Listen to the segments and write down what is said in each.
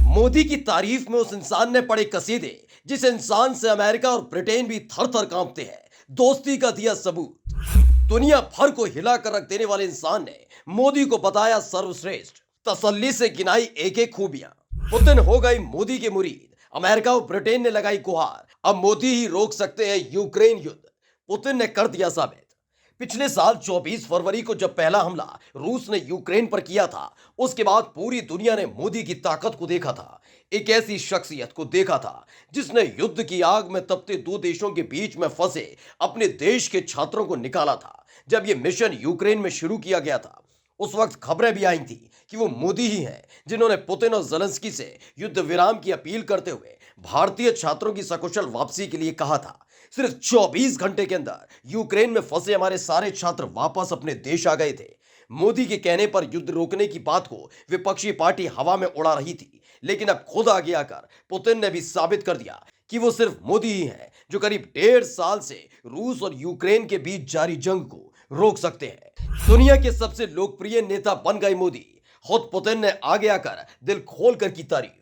मोदी की तारीफ में उस इंसान ने पढ़े कसीदे जिस इंसान से अमेरिका और ब्रिटेन भी थर थर कांपते हैं। दोस्ती का दिया सबूत। दुनिया भर को हिला कर रख देने वाले इंसान ने मोदी को बताया सर्वश्रेष्ठ। तसल्ली से गिनाई एक एक खूबियां। पुतिन हो गई मोदी के मुरीद। अमेरिका और ब्रिटेन ने लगाई गुहार, अब मोदी ही रोक सकते हैं यूक्रेन युद्ध। पुतिन ने कर दिया साबित। पिछले साल 24 फरवरी को जब पहला हमला रूस ने यूक्रेन पर किया था, उसके बाद पूरी दुनिया ने मोदी की ताकत को देखा था। एक ऐसी शख्सियत को देखा था जिसने युद्ध की आग में तपते दो देशों के बीच में फंसे अपने देश के छात्रों को निकाला था। जब यह मिशन यूक्रेन में शुरू किया गया था, उस वक्त खबरें भी आई थी कि वो मोदी ही हैं जिन्होंने पुतिन और ज़ेलेंस्की से युद्ध विराम की अपील करते हुए भारतीय छात्रों की सकुशल वापसी के लिए कहा था। सिर्फ 24 घंटे के अंदर यूक्रेन में फंसे हमारे सारे छात्र वापस अपने देश आ गए थे। मोदी के कहने पर युद्ध रोकने की बात को विपक्षी पार्टी हवा में उड़ा रही थी, लेकिन अब खुद आगे आकर पुतिन ने भी साबित कर दिया कि वो सिर्फ मोदी ही हैं जो करीब 1.5 साल से रूस और यूक्रेन के बीच जारी जंग को रोक सकते हैं। दुनिया के सबसे लोकप्रिय नेता बन गए मोदी। खुद पुतिन ने आगे आकर दिल खोलकर की तारीफ।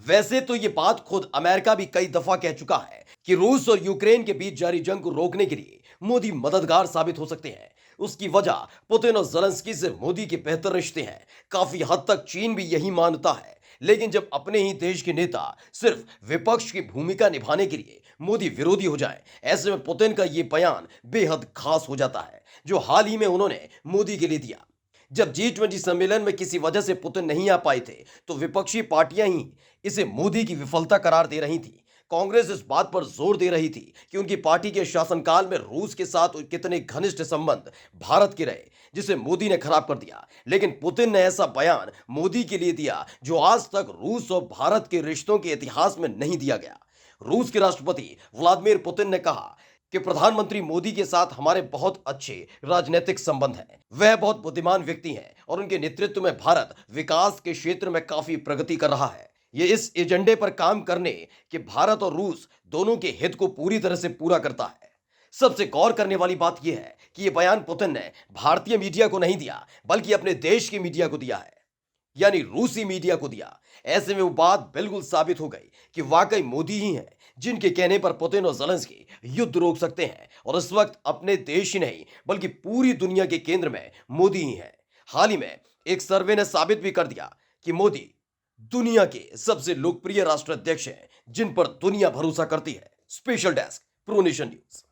वैसे तो ये बात खुद अमेरिका भी कई दफा कह चुका है कि रूस और यूक्रेन के बीच जारी जंग को रोकने के लिए मोदी मददगार साबित हो सकते हैं। उसकी वजह पुतिन और ज़ेलेंस्की से मोदी के बेहतर रिश्ते हैं। काफी हद तक चीन भी यही मानता है। लेकिन जब अपने ही देश के नेता सिर्फ विपक्ष की भूमिका निभाने के लिए मोदी विरोधी हो जाए, ऐसे में पुतिन का ये बयान बेहद खास हो जाता है जो हाल ही में उन्होंने मोदी के लिए दिया। जब G20 सम्मेलन में किसी वजह से पुतिन नहीं आ पाए थे, तो विपक्षी पार्टियां ही इसे मोदी की विफलता करार दे रही थी। कांग्रेस इस बात पर जोर दे रही थी कि उनकी पार्टी के शासनकाल में रूस के साथ कितने घनिष्ठ संबंध भारत के रहे, जिसे मोदी ने खराब कर दिया। लेकिन पुतिन ने ऐसा बयान मोदी के लिए दिया जो आज तक रूस और भारत के रिश्तों के इतिहास में नहीं दिया गया। रूस के राष्ट्रपति व्लादिमीर पुतिन ने कहा कि प्रधानमंत्री मोदी के साथ हमारे बहुत अच्छे राजनीतिक संबंध हैं। वह बहुत बुद्धिमान व्यक्ति हैं और उनके नेतृत्व में भारत विकास के क्षेत्र में काफी प्रगति कर रहा है। ये इस एजेंडे पर काम करने कि भारत और रूस दोनों के हित को पूरी तरह से पूरा करता है। सबसे गौर करने वाली बात यह है कि यह बयान पुतिन ने भारतीय मीडिया को नहीं दिया, बल्कि अपने देश की मीडिया को दिया है, यानी रूसी मीडिया को दिया। ऐसे में वो बात बिल्कुल साबित हो गई कि वाकई मोदी ही हैं जिनके कहने पर पुतिन और ज़ेलेंस्की युद्ध रोक सकते हैं। और इस वक्त अपने देश ही नहीं बल्कि पूरी दुनिया के केंद्र में मोदी ही हैं। हाल ही में एक सर्वे ने साबित भी कर दिया कि मोदी दुनिया के सबसे लोकप्रिय राष्ट्राध्यक्ष हैं जिन पर दुनिया भरोसा करती है। Special desk, pro nation news.